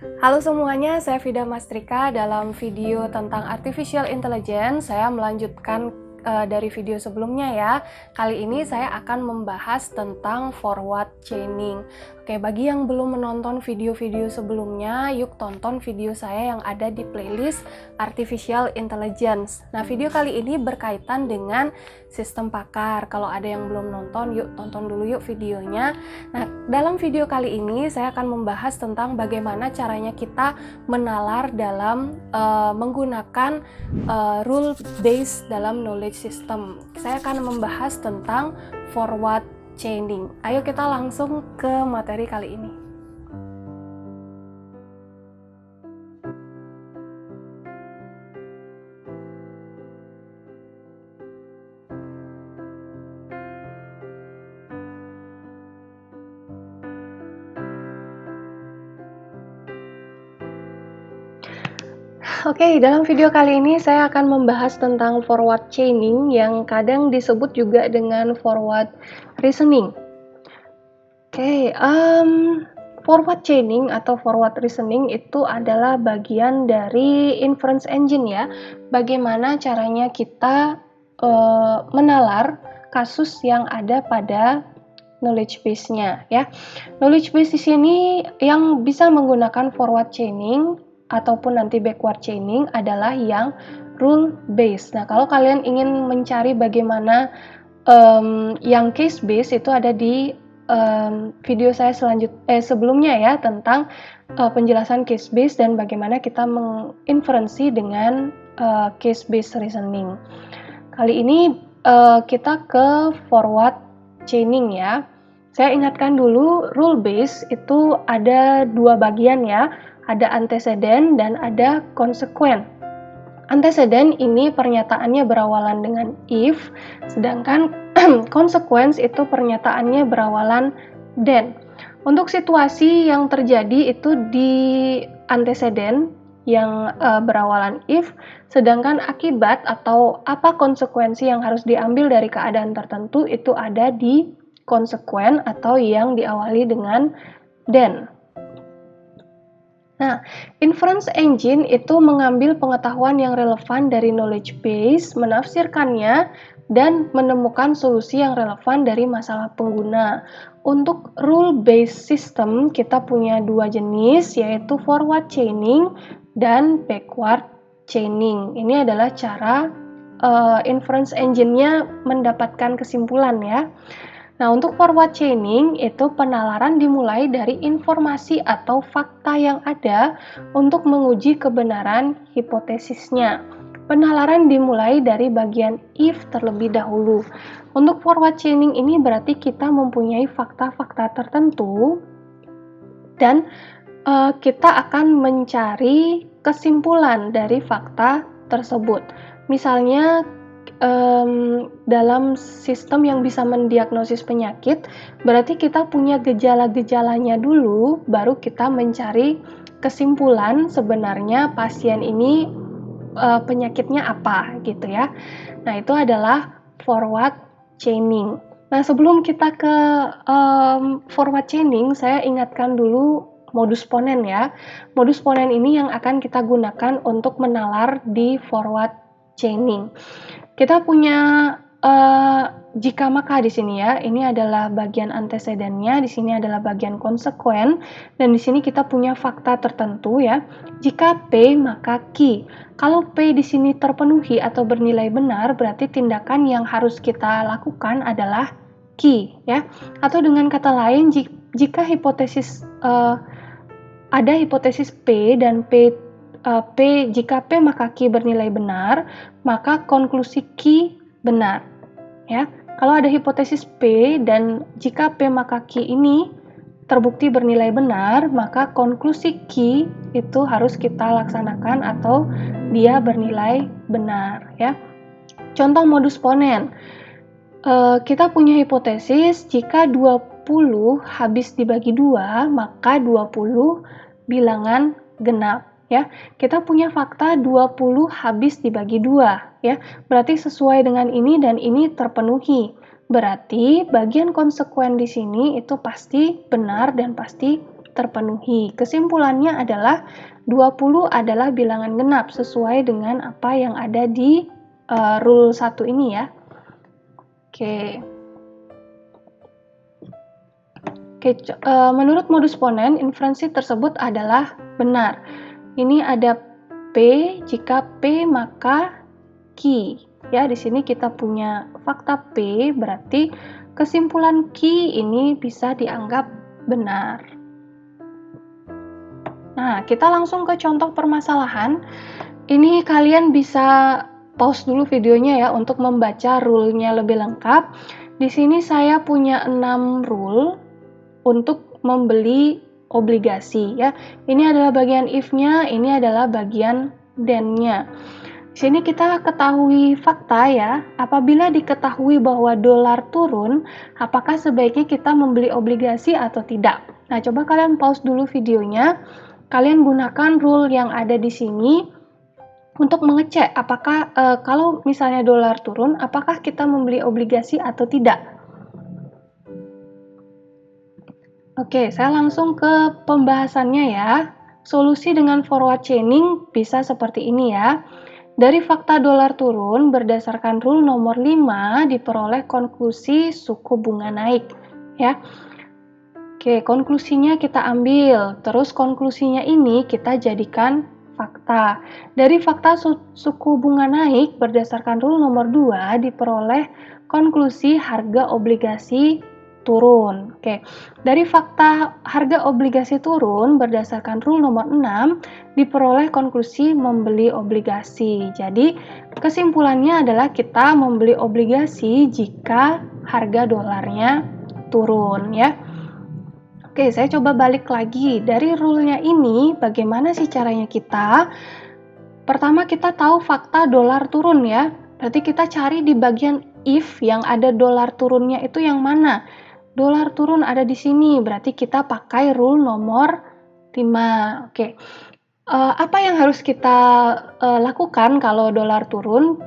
Halo semuanya, saya Vida Mastrika. Dalam video tentang Artificial Intelligence, saya melanjutkan dari video sebelumnya ya. Kali ini saya akan membahas tentang forward chaining. Oke, bagi yang belum menonton video-video sebelumnya, yuk tonton video saya yang ada di playlist Artificial Intelligence. Nah, video kali ini berkaitan dengan sistem pakar. Kalau ada yang belum nonton, yuk tonton dulu yuk videonya. Nah, dalam video kali ini saya akan membahas tentang bagaimana caranya kita menalar dalam menggunakan rule based dalam knowledge system. Saya akan membahas tentang forward chaining. Ayo kita langsung ke materi kali ini. Oke, dalam video kali ini saya akan membahas tentang forward chaining yang kadang disebut juga dengan forward reasoning. Oke, forward chaining atau forward reasoning itu adalah bagian dari inference engine ya. Bagaimana caranya kita menalar kasus yang ada pada knowledge base-nya ya. Knowledge base di sini yang bisa menggunakan forward chaining ataupun nanti backward chaining adalah yang rule based. Nah, kalau kalian ingin mencari bagaimana yang case based itu ada di video saya sebelumnya ya tentang penjelasan case based dan bagaimana kita menginferensi dengan case based reasoning. Kali ini kita ke forward chaining ya. Saya ingatkan dulu, rule based itu ada dua bagian ya, ada antecedent dan ada consequent. Antecedent ini pernyataannya berawalan dengan if, sedangkan consequence itu pernyataannya berawalan then. Untuk situasi yang terjadi itu di antecedent yang berawalan if, sedangkan akibat atau apa konsekuensi yang harus diambil dari keadaan tertentu itu ada di consequent atau yang diawali dengan then. Nah, inference engine itu mengambil pengetahuan yang relevan dari knowledge base, menafsirkannya, dan menemukan solusi yang relevan dari masalah pengguna. Untuk rule-based system, kita punya dua jenis, yaitu forward chaining dan backward chaining. Ini adalah cara inference engine-nya mendapatkan kesimpulan ya. Nah, untuk forward chaining itu penalaran dimulai dari informasi atau fakta yang ada untuk menguji kebenaran hipotesisnya. Penalaran dimulai dari bagian if terlebih dahulu. Untuk forward chaining ini berarti kita mempunyai fakta-fakta tertentu dan kita akan mencari kesimpulan dari fakta tersebut. Misalnya dalam sistem yang bisa mendiagnosis penyakit, berarti kita punya gejala-gejalanya dulu, baru kita mencari kesimpulan sebenarnya pasien ini penyakitnya apa gitu ya. Nah, itu adalah forward chaining. Nah, sebelum kita ke forward chaining, saya ingatkan dulu modus ponen ya. Modus ponen ini yang akan kita gunakan untuk menalar di forward chaining. Kita punya jika maka di sini ya. Ini adalah bagian antecedennya, di sini adalah bagian konsekuen, dan di sini kita punya fakta tertentu ya. Jika P maka Q. Kalau P di sini terpenuhi atau bernilai benar, berarti tindakan yang harus kita lakukan adalah Q ya. Atau dengan kata lain, jika hipotesis ada hipotesis P dan jika P maka Q bernilai benar, maka konklusi Q benar. Ya, kalau ada hipotesis P dan jika P maka Q ini terbukti bernilai benar, maka konklusi Q itu harus kita laksanakan atau dia bernilai benar. Ya, contoh modus ponen. Kita punya hipotesis jika 20 habis dibagi 2, maka 20 bilangan genap. Ya, kita punya fakta 20 habis dibagi 2 ya. Berarti sesuai dengan ini dan ini terpenuhi. Berarti bagian konsekuen di sini itu pasti benar dan pasti terpenuhi. Kesimpulannya adalah 20 adalah bilangan genap sesuai dengan apa yang ada di rule 1 ini ya. Oke. Menurut modus Ponen, inferensi tersebut adalah benar. Ini ada P, jika P maka Q. Ya, di sini kita punya fakta P, berarti kesimpulan Q ini bisa dianggap benar. Nah, kita langsung ke contoh permasalahan. Ini kalian bisa pause dulu videonya ya untuk membaca rule-nya lebih lengkap. Di sini saya punya 6 rule untuk membeli obligasi ya. Ini adalah bagian if-nya, ini adalah bagian then-nya. Di sini kita ketahui fakta ya. Apabila diketahui bahwa dolar turun, apakah sebaiknya kita membeli obligasi atau tidak? Nah, coba kalian pause dulu videonya. Kalian gunakan rule yang ada di sini untuk mengecek apakah kalau misalnya dolar turun, apakah kita membeli obligasi atau tidak. Oke, saya langsung ke pembahasannya ya. Solusi dengan forward chaining bisa seperti ini ya. Dari fakta dolar turun, berdasarkan rule nomor 5 diperoleh konklusi suku bunga naik ya. Oke, konklusinya kita ambil. Terus konklusinya ini kita jadikan fakta. Dari fakta suku bunga naik berdasarkan rule nomor 2 diperoleh konklusi harga obligasi turun. Oke. Dari fakta harga obligasi turun berdasarkan rule nomor 6 diperoleh konklusi membeli obligasi. Jadi, kesimpulannya adalah kita membeli obligasi jika harga dolarnya turun ya. Oke, saya coba balik lagi. Dari rule-nya ini, bagaimana sih caranya kita? Pertama, kita tahu fakta dolar turun ya. Berarti kita cari di bagian if yang ada dolar turunnya itu yang mana? Dolar turun ada di sini, berarti kita pakai rule nomor 5. Oke. Apa yang harus kita lakukan kalau dolar turun?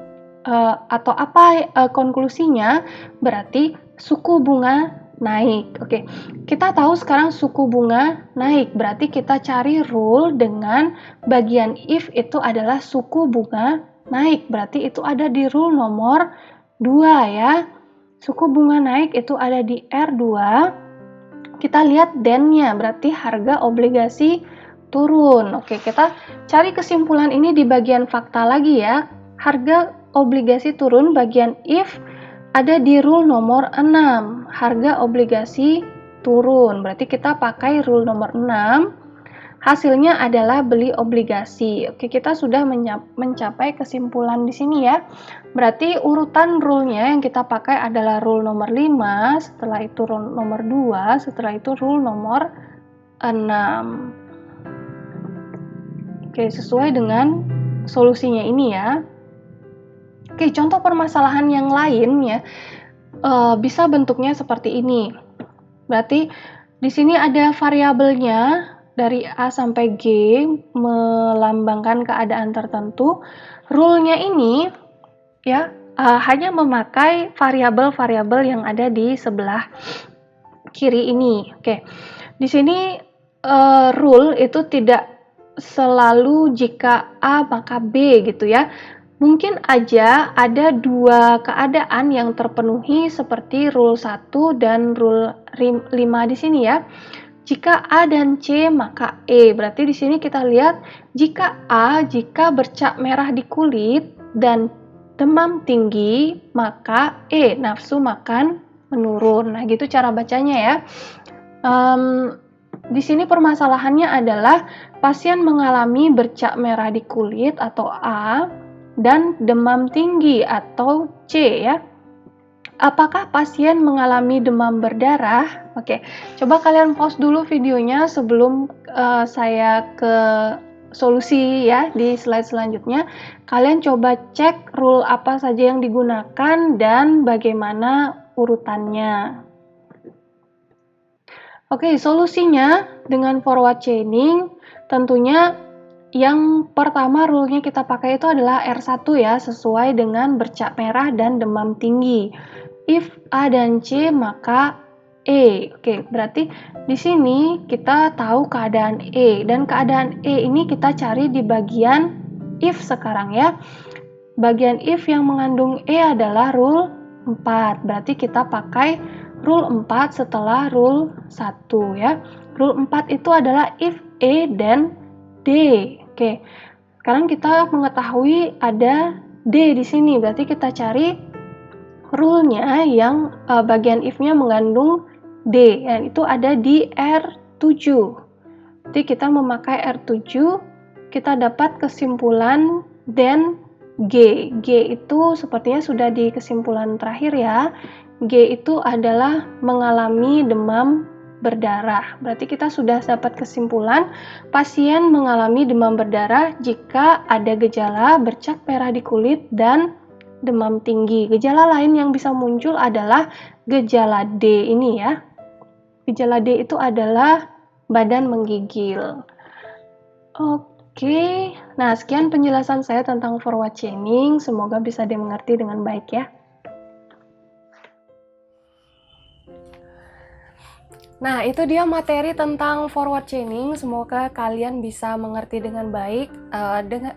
Atau apa konklusinya? Berarti suku bunga naik. Oke. Kita tahu sekarang suku bunga naik, berarti kita cari rule dengan bagian if itu adalah suku bunga naik. Berarti itu ada di rule nomor 2 ya. Suku bunga naik itu ada di R2. Kita lihat then-nya, berarti harga obligasi turun. Oke, kita cari kesimpulan ini di bagian fakta lagi ya. Harga obligasi turun bagian if ada di rule nomor 6. Harga obligasi turun. Berarti kita pakai rule nomor 6. Hasilnya adalah beli obligasi. Oke, kita sudah mencapai kesimpulan di sini ya. Berarti urutan rule-nya yang kita pakai adalah rule nomor 5, setelah itu rule nomor 2, setelah itu rule nomor 6. Oke, sesuai dengan solusinya ini ya. Oke, contoh permasalahan yang lain ya, bisa bentuknya seperti ini. Berarti di sini ada variabelnya, dari A sampai G melambangkan keadaan tertentu. Rule-nya ini ya hanya memakai variabel-variabel yang ada di sebelah kiri ini. Oke. Di sini rule itu tidak selalu jika A maka B gitu ya. Mungkin aja ada dua keadaan yang terpenuhi seperti rule 1 dan rule 5 di sini ya. Jika A dan C maka E. Berarti di sini kita lihat jika A jika bercak merah di kulit dan demam tinggi maka E nafsu makan menurun. Nah, gitu cara bacanya ya. Di sini permasalahannya adalah pasien mengalami bercak merah di kulit atau A dan demam tinggi atau C ya. Apakah pasien mengalami demam berdarah? Oke, coba kalian pause dulu videonya sebelum saya ke solusi ya di slide selanjutnya. Kalian coba cek rule apa saja yang digunakan dan bagaimana urutannya. Oke, solusinya dengan forward chaining tentunya yang pertama rule-nya kita pakai itu adalah R1 ya, sesuai dengan bercak merah dan demam tinggi. If A dan C maka E. Oke, berarti di sini kita tahu keadaan E, dan keadaan E ini kita cari di bagian if sekarang ya. Bagian if yang mengandung E adalah rule 4. Berarti kita pakai rule 4 setelah rule 1 ya. Rule 4 itu adalah if E dan D. Oke. Sekarang kita mengetahui ada D di sini. Berarti kita cari rule-nya yang bagian if-nya mengandung D, dan itu ada di R7. Jadi kita memakai R7, kita dapat kesimpulan dan G. G itu sepertinya sudah di kesimpulan terakhir ya. G itu adalah mengalami demam berdarah. Berarti kita sudah dapat kesimpulan pasien mengalami demam berdarah jika ada gejala bercak merah di kulit dan demam tinggi. Gejala lain yang bisa muncul adalah gejala D ini ya. Gejala D itu adalah badan menggigil. Oke, nah sekian penjelasan saya tentang forward chaining. Semoga bisa dimengerti dengan baik ya. Nah, itu dia materi tentang forward chaining. Semoga kalian bisa mengerti dengan baik.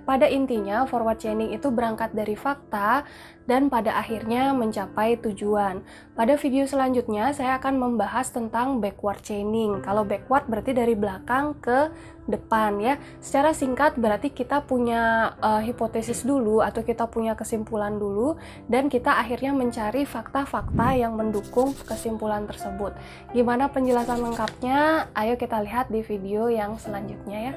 Pada intinya, forward chaining itu berangkat dari fakta dan pada akhirnya mencapai tujuan. Pada video selanjutnya, saya akan membahas tentang backward chaining. Kalau backward berarti dari belakang ke depan ya. Secara singkat berarti kita punya hipotesis dulu atau kita punya kesimpulan dulu dan kita akhirnya mencari fakta-fakta yang mendukung kesimpulan tersebut. Gimana penjelasan lengkapnya? Ayo kita lihat di video yang selanjutnya ya.